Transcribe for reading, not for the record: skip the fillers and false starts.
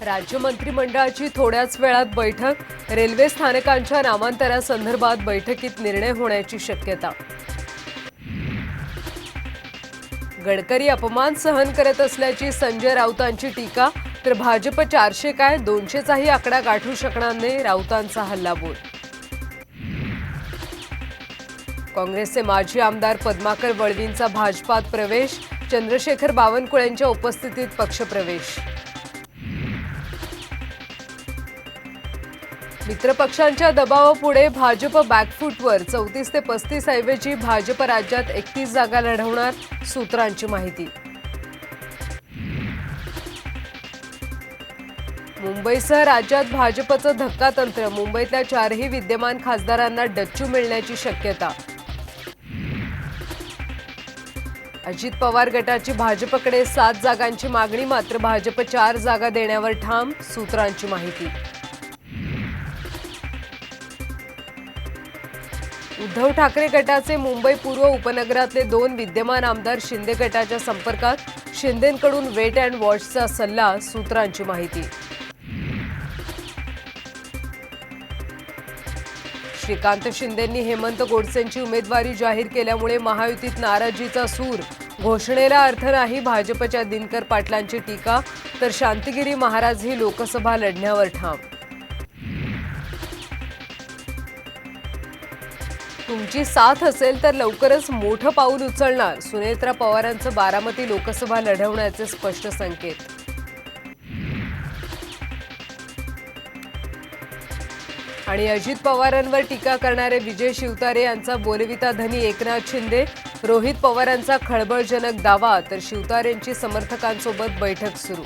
राज्य मंत्रिमंडळाची थोड्याच वेळात बैठक। रेल्वे स्थानकांच्या नामांतरासंदर्भात बैठकीत निर्णय होण्याची शक्यता। गडकरी अपमान सहन करत असल्याची संजय राऊतांची टीका। तर भाजप 400 काय 200चाही आकडा गाठू शकणार नाही, राऊतांचा हल्लाबोल। काँग्रेसचे माजी आमदार पद्माकर वळवींचा भाजपात प्रवेश। चंद्रशेखर बावनकुळेंच्या उपस्थितीत पक्षप्रवेश। मित्रपक्षांच्या दबावापुढे भाजप बॅकफूटवर। 34 ते 35 ऐवजी भाजप राज्यात 31 जागा लढवणार, सूत्रांची माहिती। मुंबईसह राज्यात भाजपचं धक्कातंत्र। मुंबईतल्या 4ही विद्यमान खासदारांना डच्चू मिळण्याची शक्यता। अजित पवार गटाची भाजपकडे 7 जागांची मागणी, मात्र भाजप 4 जागा देण्यावर ठाम, सूत्रांची माहिती। उद्धव ठाकरे गटाचे मुंबई पूर्व उपनगरातले 2 विद्यमान आमदार शिंदे गटाच्या संपर्कात। शिंदेंकडून वेट अँड वॉचचा सल्ला, सूत्रांची माहिती। श्रीकांत शिंदेंनी हेमंत गोडसेंची उमेदवारी जाहीर केल्यामुळे महायुतीत नाराजीचा सूर। घोषणेला अर्थ नाही, भाजपच्या दिनकर पाटलांची टीका। तर शांतिगिरी महाराज ही लोकसभा लढण्यावर ठाम। तुमची साथ असेल तर लवकरच मोठं पाऊल उचलणार, सुनेत्रा पवारांचं बारामती लोकसभा लढवण्याचे स्पष्ट संकेत। आणि अजित पवारांवर टीका करणारे विजय शिवतारे यांचा बोलविता धनी एकनाथ शिंदे। रोहित पवारांचा खळबळजनक दावा, तर शिवतारेंची समर्थकांसोबत बैठक सुरू।